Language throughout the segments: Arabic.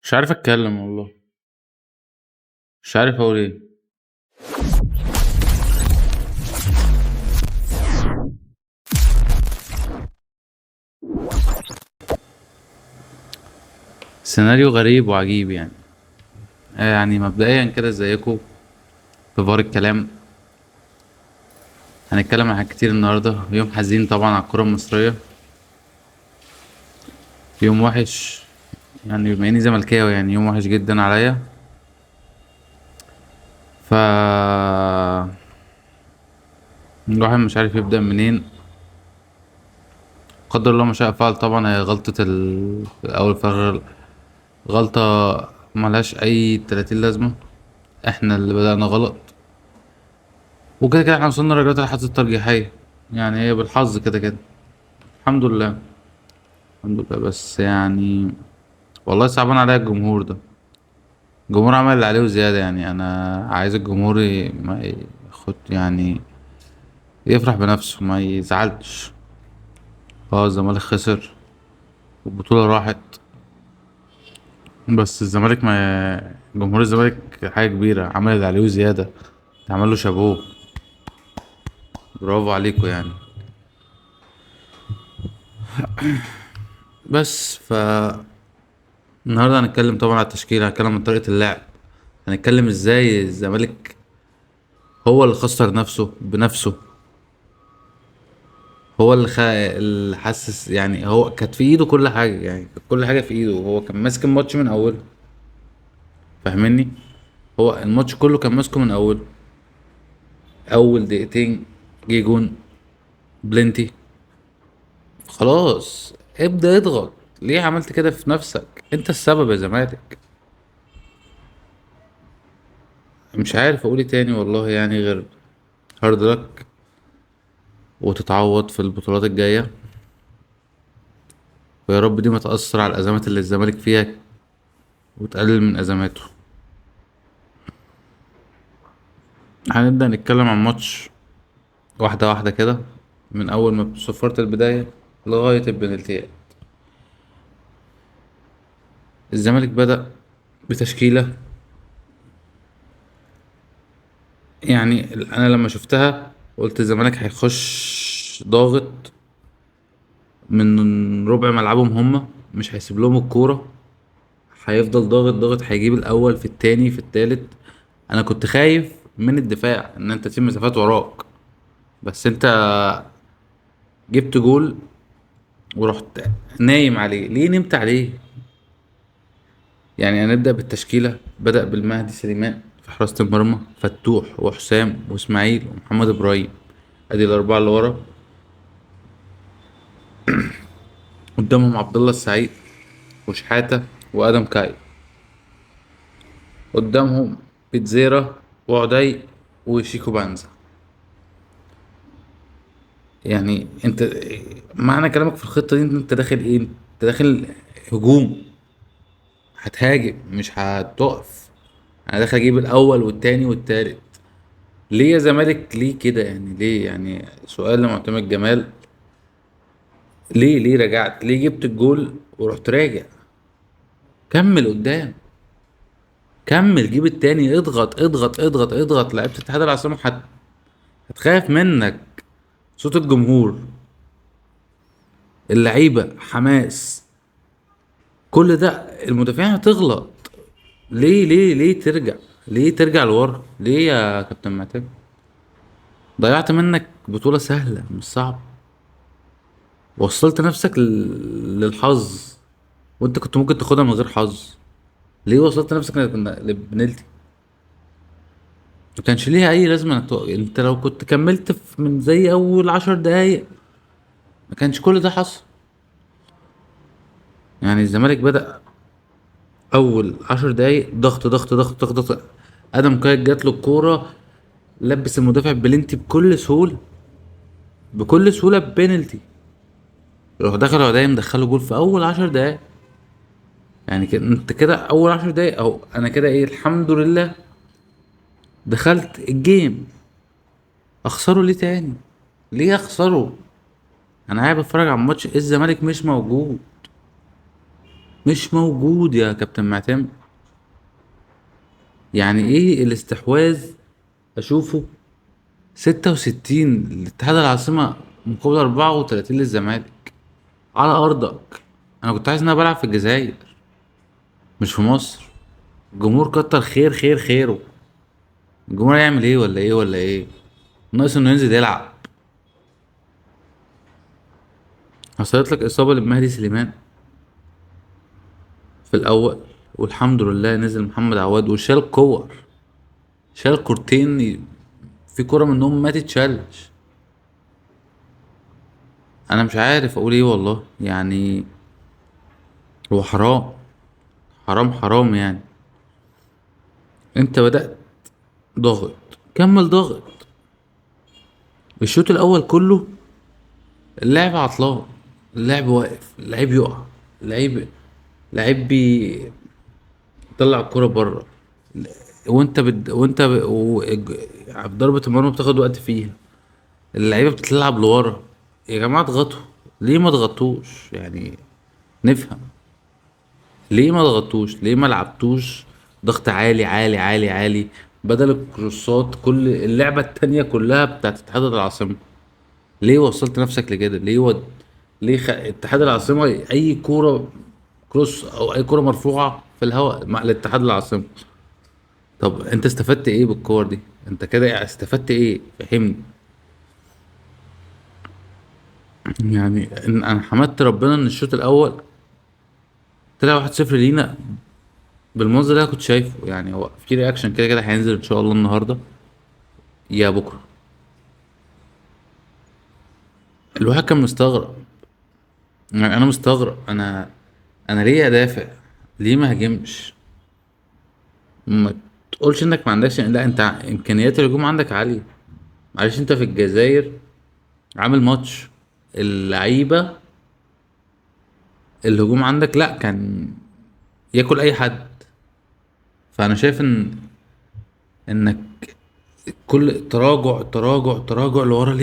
مش عارف اتكلم والله. مش عارف اقول ايه. سيناريو غريب وعجيب يعني. يعني مبدئيا كده ازيكم. في بار الكلام هنتكلم عن حاجات كتير النهارده. يوم حزين طبعا على الكرة المصرية. يوم وحش. يعني بما اني زملكاوي يعني يوم وحش جدا عليا. ف الواحد مش عارف يبدأ منين. قدر الله ما شاء فعل. طبعا هي غلطة اول فخر. غلطة ملهاش اي 30 لازمة. احنا اللي بدأنا غلط. وكده كده احنا وصلنا لرجعت الحظ الترجيحية. يعني هي بالحظ كده كده. الحمد لله. الحمد لله بس يعني والله صعبان عليا الجمهور ده. الجمهور عمل اللي عليه وزيادة. يعني انا عايز الجمهور ما ياخد يعني يفرح بنفسه ما يزعلش. اه الزمالك خسر والبطولة راحت. بس الزمالك ما جمهور الزمالك حاجة كبيرة. عمل اللي عليه وزيادة. تعمل له شابوه. برافو عليكم يعني. بس النهارده هنتكلم طبعا على التشكيل. هنتكلم عن طريقة اللعب. هنتكلم ازاي الزمالك هو اللي خسر نفسه بنفسه. هو اللي حسس. يعني هو كانت في ايده كل حاجة. يعني كانت كل حاجة في ايده. هو كان ماسك الماتش من اوله. فاهمني. هو الماتش كله كان ماسكه من اوله. اول دقيقتين جه جون بلنتي. خلاص ابدأ اضغط. ليه عملت كده في نفسك؟ انت السبب يا زمالك. مش عارف اقول ايه تاني والله يعني غير هارد لك. وتتعوض في البطولات الجاية. ويا رب دي ما تأثر على الأزمات اللي الزمالك فيها وتقلل من أزماته. هنبدأ نتكلم عن ماتش واحدة واحدة كده. من أول ما صفرت البداية لغاية البنالتيات. الزمالك بدأ بتشكيلة. يعني أنا لما شفتها قلت الزمالك هيخش ضاغط من ربع ملعبهم. هما مش هيسيب لهم الكورة. هيفضل ضاغط ضاغط. هيجيب الأول في التاني في التالت. أنا كنت خايف من الدفاع إن أنت تسيب مسافات وراك. بس أنت جبت جول ورحت نايم عليه. ليه نمت عليه؟ يعني هنبدأ بالتشكيلة. بدأ بالمهدي سليمان في حراسة المرمى. فتوح وحسام واسماعيل ومحمد ابراهيم. ادي الاربعة اللي ورا. قدامهم عبد الله السعيد وشحاتة وادم كاي. قدامهم بيتزيرا وعدي وشيكو بانزا. يعني انت معنى كلامك في الخطة دي ان انت داخل ايه؟ انت داخل هجوم. هتهاجم مش هتقف. انا داخل اجيب الاول والتاني والتالت. ليه يا زمالك ليه كده؟ يعني ليه؟ يعني سؤال لمعتمد جمال. ليه رجعت؟ ليه جبت الجول ورحت راجع؟ كمل قدام. كمل جيب التاني. اضغط اضغط اضغط اضغط. لعيبة اتحاد العاصمة هتخاف منك. صوت الجمهور. اللعيبة حماس. كل ده المدافعين هتغلط. ليه ترجع؟ ليه ترجع لورا؟ ليه يا كابتن معتمد؟ ضيعت منك بطولة سهلة مش صعب. وصلت نفسك للحظ. وانت كنت ممكن تاخدها من غير حظ. ليه وصلت نفسك للبنالتي؟ ما كانش ليها اي لازمه انك انت لو كنت كملت من زي اول 10 دقايق ما كانش كل ده حصل. يعني الزمالك بدأ اول 10 دقايق ضغط ضغط ضغط ضغط ضغط. ادم كايت جات له الكوره. لبس المدافع بلنتي بكل سهوله. بكل سهوله ببنالتي. يروح دخل عداية مدخله جول في اول 10 دقايق. يعني كده انت كده اول 10 دقايق اهو. انا كده ايه الحمد لله دخلت الجيم. اخسره ليه تاني؟ ليه اخسره؟ انا قاعد بتفرج على الماتش الزمالك مش موجود. مش موجود يا كابتن معتمد. يعني ايه الاستحواذ؟ اشوفه 66 لاتحاد العاصمة مقابل 34 للزمالك على ارضك. انا كنت عايز ان انا بلعب في الجزائر مش في مصر. الجمهور كتر خير خير خيره. الجمهور يعمل ايه ولا ايه ولا ايه؟ ناقص انه ينزل يلعب. حصلت لك اصابة لمهدي سليمان في الاول، والحمد لله نزل محمد عواد وشال كور. شال كورتين. في كرة منهم ما تتشالش. انا مش عارف اقول ايه والله يعني. هو حرام. حرام حرام يعني. انت بدأت ضغط، كمل ضغط. الشوط الاول كله اللعب عطلان، اللعب واقف، اللعيب يقع، اللعيب لعيب بيطلع الكرة بره. ضربة المرمى بتاخد وقت فيها. اللعيبة بتلعب لورا. يا جماعة اضغطوا. ليه ما ضغطوش يعني؟ نفهم. ليه ما ضغطوش؟ ليه ما لعبتوش ضغط عالي عالي عالي عالي؟ بدل الكروسات كل اللعبة التانية كلها بتاعت اتحاد العاصمة. ليه وصلت نفسك لكده؟ ليه اتحاد العاصمة اي كورة كروس او اي كورة مرفوعة في الهواء مع الاتحاد العاصمة. طب انت استفدت ايه بالكور دي؟ انت كده استفدت ايه؟ فهمني. يعني انا حمدت ربنا ان الشوط الاول طلع 1-0 لينا بالمنظر اللي انا كنت شايفه. يعني هو في رياكشن كده كده هينزل ان شاء الله النهارده يا بكره. الواحد كان مستغرب. يعني انا مستغرب. انا ليه ادافع؟ ليه ما هاجمش؟ ما تقولش انك ما عندكش، لا انت امكانيات الهجوم عندك عاليه. معلش انت في الجزائر عامل ماتش اللعيبه. الهجوم عندك لا كان ياكل اي حد. فانا شايف انك كل تراجع تراجع تراجع لورا.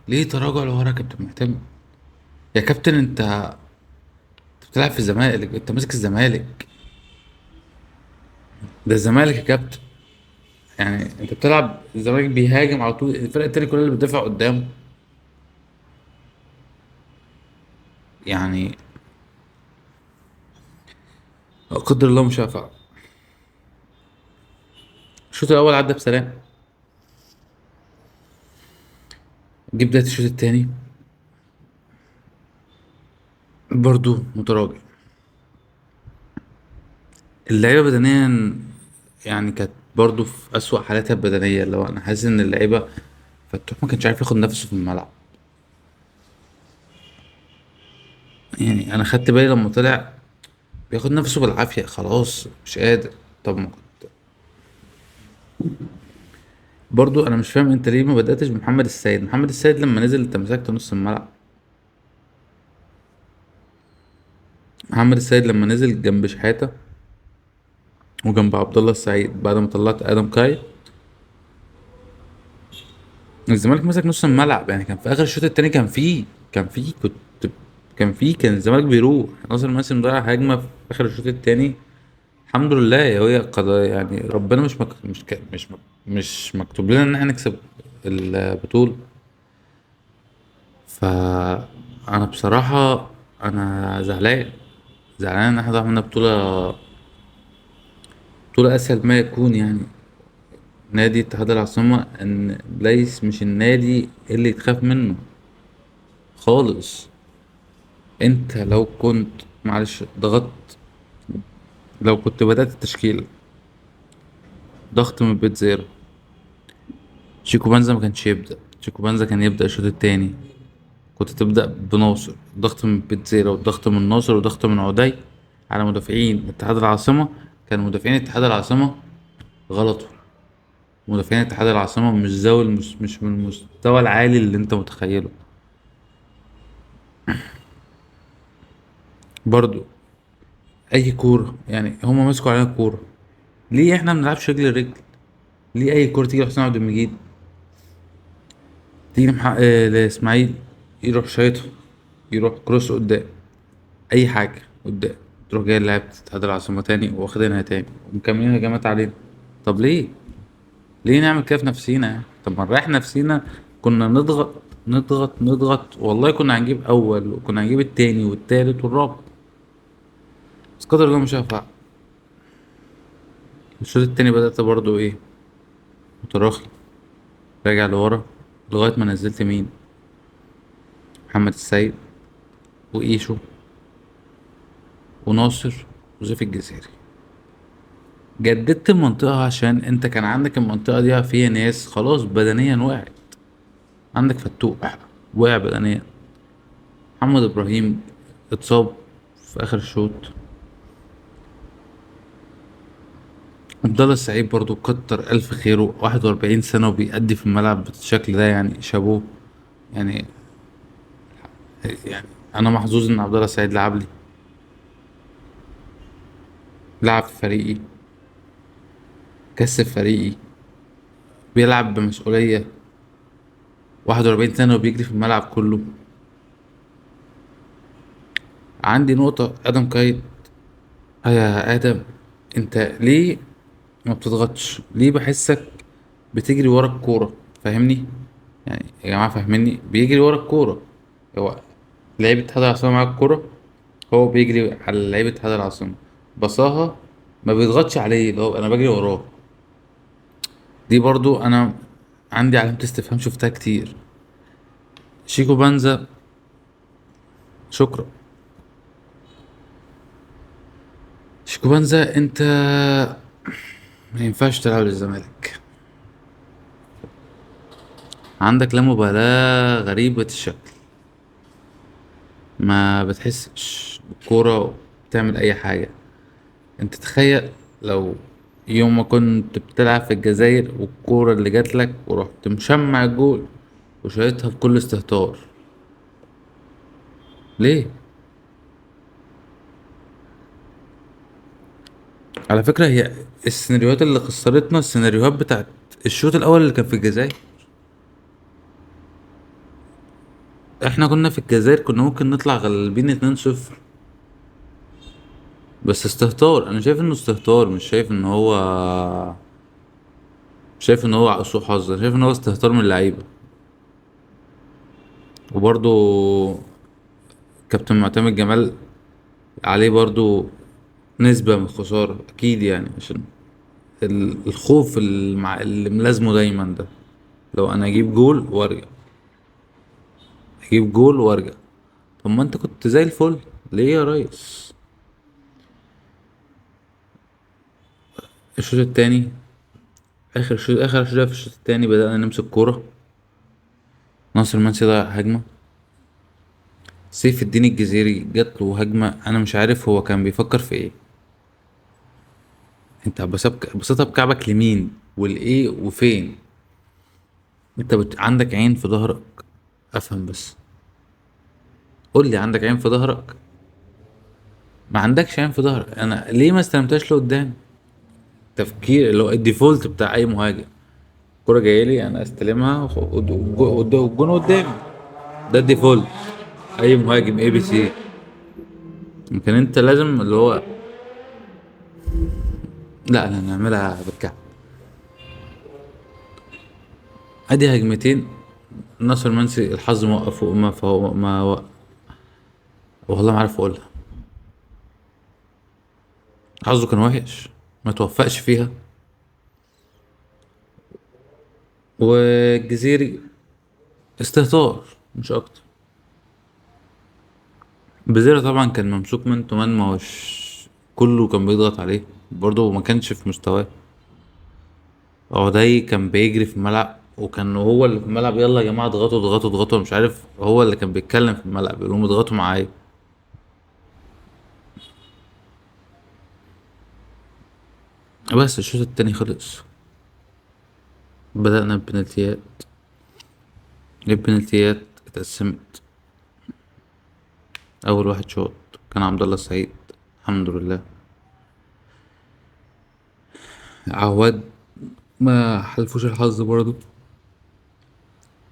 ليه تراجع لورا يا كابتن معتمد؟ يا كابتن انت بتلعب في الزمالك، انت ماسك الزمالك. ده الزمالك يا كابتن. يعني انت بتلعب الزمالك بيهاجم على طول، الفرق التاني كلها اللي بتدافع قدامه. يعني لا قدر الله مش هينفع. الشوط الاول عدى بسلام. جه بدايه الشوط التاني برضو متراجع. اللعيبه بدنيا يعني كانت برضو في اسوأ حالاتها البدنيه. لو انا حاسس ان اللعيبه فتوح ما كانش عارف ياخد نفسه في الملعب. يعني انا خدت بالي لما طلع بياخد نفسه بالعافيه، خلاص مش قادر. طب ما كنت برضو انا مش فاهم انت ليه ما بداتش بمحمد السيد. محمد السيد لما نزل انت مسكت نص الملعب. محمد السيد لما نزل جنب شحاته وجنب عبد الله السعيد بعد ما طلعت ادم كاي، الزمالك مسك نص الملعب. يعني كان في اخر الشوط التاني كان الزمالك بيروح. ناصر ماسم ضيع هجمه في اخر الشوط التاني. الحمد لله هي قضايا يعني ربنا مش مكتوب لنا ان احنا نكسب البطوله. ف انا بصراحه انا زعلان. زعلان ان احنا ضيعنا بطوله اسهل ما يكون يعني. نادي اتحاد العاصمة ان ليس مش النادي اللي تخاف منه خالص. انت لو كنت معلش ضغطت، لو كنت بدأت التشكيل ضغط من بيت زيرو، شيكو بنزا ما كانش يبدأ. شيكو بنزا كان يبدأ الشوط التاني. كنت تبدأ بناصر، ضغط من بيت زيرو وضغط من ناصر وضغط من عدي على مدافعين اتحاد العاصمة. كان مدافعين اتحاد العاصمة غلطوا. مدافعين اتحاد العاصمة مش من المستوى العالي اللي انت متخيله. برضو اي كورة يعني هما مسكوا علينا الكورة. ليه احنا ما بنلعبش رجل لرجل؟ ليه اي كورة تيجي لحسين عبد المجيد، تيجي لاسماعيل، يروح شايطها، يروح كروس قدام، اي حاجة قدام. تروح جاي لعبة اتحاد العاصمة تاني واخدينها تاني ومكملين هجمات علينا. طب ليه؟ ليه نعمل كده في نفسينا يعني؟ طب ما نريح نفسينا. كنا نضغط نضغط نضغط، والله كنا هنجيب أول وكنا هنجيب التاني والتالت والرابع. بس قدر الله مش هينفع. الشوط التاني بدأت برضو ايه، متراخي، راجع لورا لغاية ما نزلت مين؟ محمد السيد وإيشو وناصر وزيف الجزيري. جددت المنطقة عشان انت كان عندك المنطقة دي فيها ناس خلاص بدنيا وقعت. عندك فتوح وقع بدنيا، محمد إبراهيم اتصاب في آخر الشوط، عبد الله السعيد برضو كتر ألف خيره، 41 سنة وبيأدي في الملعب بالشكل ده، يعني شابوه. يعني يعني أنا محظوظ إن عبد الله السعيد لعب لي، لعب في فريقي، كسب فريقي، بيلعب بمسؤولية، 41 سنة وبيجري في الملعب كله. عندي نقطة آدم كايت. يا آدم، أنت ليه ما بتضغطش؟ ليه بحسك بتجري ورا الكورة؟ فاهمني؟ يعني يا جماعة فاهميني، بيجري ورا الكورة. هو لعيبة اتحاد العاصمة معاه الكورة، هو بيجري على لعيبة اتحاد العاصمة، بصاها، ما بيضغطش عليه اللي هو أنا بجري وراه. دي برضو أنا عندي علامة استفهام، شفتها كتير. شيكو بانزا، شكرا. شيكو بانزا أنت ما ينفعش تلعب للزمالك. عندك لا مبالاة غريبة الشكل، ما بتحسش بالكورة، بتعمل أي حاجة. أنت تخيل لو يوم ما كنت بتلعب في الجزائر والكورة اللي جاتلك ورحت مشمع الجول وشايطها بكل استهتار، ليه؟ على فكرة هي السيناريوهات اللي خسرتنا السيناريوهات بتاعت الشوط الأول اللي كان في الجزائر. احنا كنا في الجزائر كنا ممكن نطلع غالبين 2-0، بس استهتار. انا شايف انه استهتار، مش شايف ان هو سوء حظ، انا شايف ان هو استهتار من اللعيبة. وبرضو كابتن معتمد جمال عليه برضو نسبة من الخسارة أكيد، يعني عشان الخوف اللي ملازمه دايما ده، لو أنا أجيب جول وأرجع، أجيب جول وأرجع. طب ما أنت كنت زي الفل، ليه يا ريس؟ الشوط التاني، آخر شوط في الشوط التاني بدأنا نمسك كورة. ناصر منسي ضيع هجمة، سيف الدين الجزيري جات له هجمة، أنا مش عارف هو كان بيفكر في إيه. أنت بسيطها بكعبك لمين والإيه وفين؟ أنت عندك عين في ظهرك؟ أفهم بس، قول لي عندك عين في ظهرك؟ ما عندكش عين في ظهرك، انا ليه ما استلمتهاش لقدام؟ تفكير اللي هو الديفولت بتاع اي مهاجم. الكرة جايه لي انا استلمها والجون قدامي، ده الديفولت اي مهاجم اي بي سي. يمكن انت لازم اللي هو لا انا نعملها بالكعب. ادي هجمتين، ناصر منسي الحظ موقفه، ما فهو ما والله ما عارف اقولها. حظه كان وحش، ما توفقش فيها. والجزيري استهتار مش اكتر. بزيرة طبعا كان ممسوك من تومان، ما هوش كله كان بيضغط عليه، برضه ما كانش في مستواه. هو ده كان بيجري في الملعب وكان هو اللي في الملعب، يلا يا جماعة اضغطوا اضغطوا اضغطوا، مش عارف هو اللي كان بيتكلم في الملعب يقول لهم اضغطوا معايا. بس الشوط التاني خلص، بدأنا ببنالتيات. البنالتيات اتقسمت. أول واحد شوط كان عبد الله السعيد، الحمد لله. عواد ما حلفوش الحظ برضه،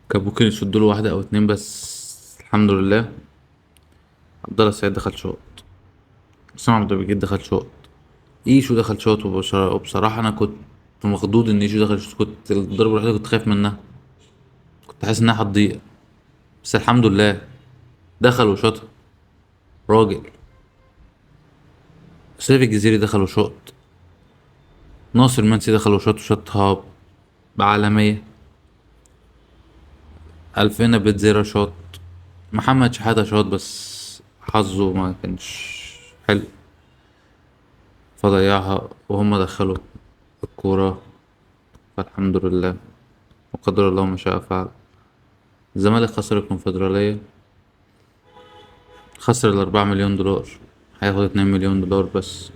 كان ممكن يشدوا له واحدة أو اتنين، بس الحمد لله عبد الله السعيد دخل شوط. حسام عبد المجيد دخل شوط، ايشو دخل شوط، وبصراحة انا كنت مخضوض ان ايشو دخل شوط. كنت الضربة الوحيدة كنت خايف منها، كنت حاسس انها هتضيع، بس الحمد لله دخل وشاطها راجل. سيف الجزيري دخل وشاط، ناصر منسي دخل وشاط وشاطها بعالمية. ألفينا بيتزيرا شاط، محمد شحاتة شاط بس حظه ما كانش حلو فضيعها، وهم دخلوا الكورة، فالحمد لله وقدر الله ما شاء فعل. الزمالك خسر الكونفدرالية، خسر ال4 مليون دولار، هياخد 2 مليون دولار بس.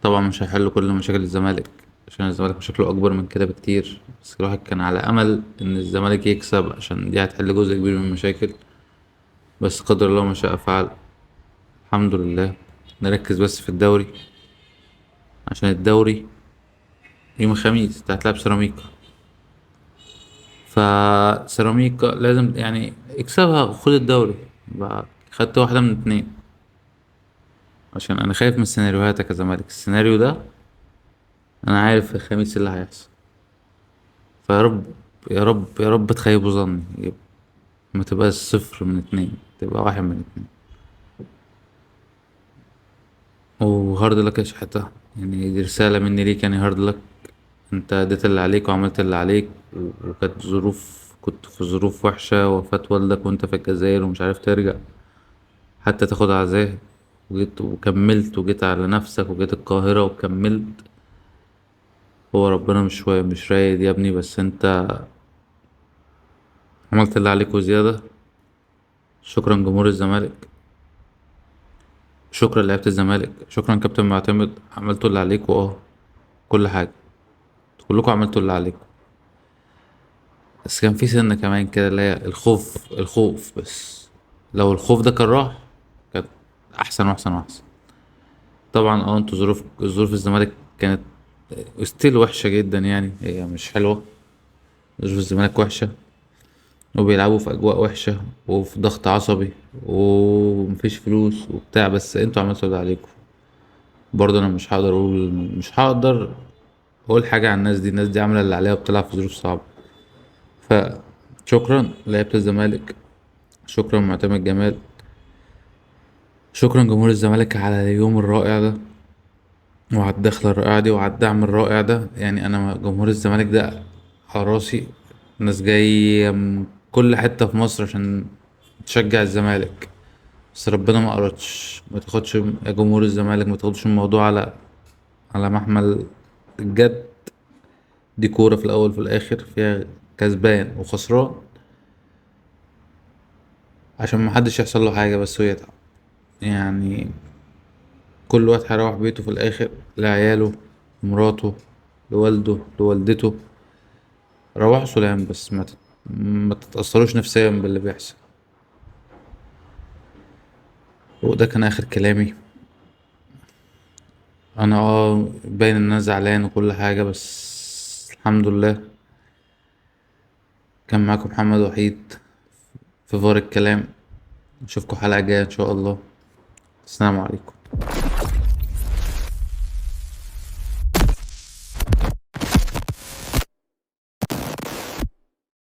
طبعا مش هيحل كل مشاكل الزمالك، عشان الزمالك مشاكله أكبر من كده بكتير، بس الواحد كان على أمل إن الزمالك يكسب عشان دي هتحل جزء كبير من المشاكل، بس قدر الله ما شاء فعل. الحمد لله. نركز بس في الدوري، عشان الدوري يوم الخميس انت هتلعب سيراميكا، فسيراميكا لازم يعني اكسبها وخد الدوري بقى. خدت واحدة من اتنين، عشان انا خايف من السيناريوهات يا كزمالك. السيناريو ده انا عارف في الخميس اللي هيحصل، فيا رب يا رب يا رب تخيبوا ظني، ما تبقاش 0 من 2، تبقى 1 من 2. وهارد لك يا شحاتة، يعني دي رسالة مني ليك، يعني هارد لك. انت اديت اللي عليك وعملت اللي عليك، وكانت ظروف، كنت في ظروف وحشة، وفاة والدك وانت في الجزائر ومش عارف ترجع حتى تاخد عزاه، وجيت وكملت وجيت على نفسك وجيت القاهرة وكملت. هو ربنا مش رايد يا ابني، بس انت عملت اللي عليك وزيادة. شكرا جمهور الزمالك، شكرا لعيبة الزمالك، شكرا كابتن معتمد، عملتوا اللي عليكوا كل حاجة، كلكم عملتوا اللي عليكم. بس كان في سنة كمان كده اللي هي الخوف بس. لو الخوف ده كان راح كانت أحسن وأحسن وأحسن. طبعا انتوا ظروف الزمالك كانت ستيل وحشة جدا، يعني هي مش حلوة. ظروف الزمالك وحشة، وبيلعبوا في أجواء وحشة وفي ضغط عصبي ومفيش فلوس وبتاع، بس انتوا عملتوا اللي عليكم. برضه أنا مش هقدر أقول حاجة عن الناس دي. الناس دي عاملة اللي عليها وبتلعب في ظروف صعبة. فشكرا لعيبة الزمالك، شكرا معتمد جمال، شكرا جمهور الزمالك على اليوم الرائع ده، وعلى الدخلة الرائعة دي، وعلى الدعم الرائع ده. يعني أنا جمهور الزمالك ده على راسي، ناس جاية من كل حتة في مصر عشان تشجع الزمالك. بس ربنا ما أردش، ما تاخدش يا جمهور الزمالك، ما تاخدش الموضوع على محمل الجد. دي كورة في الأول في الآخر، فيها كسبان وخسران، عشان محدش يحصل له حاجة بس ويتعب. يعني كل واحد هيروح بيته في الآخر، لعياله، لمراته، لوالده، لوالدته. روحوا سلام، بس ما تتأثروش نفسيا باللي بيحصل. وده كان آخر كلامي. أنا باين إن أنا زعلان وكل حاجة، بس الحمد لله. كان معاكم محمد وحيد في فار الكلام. نشوفكم حلقة جاية إن شاء الله. السلام عليكم.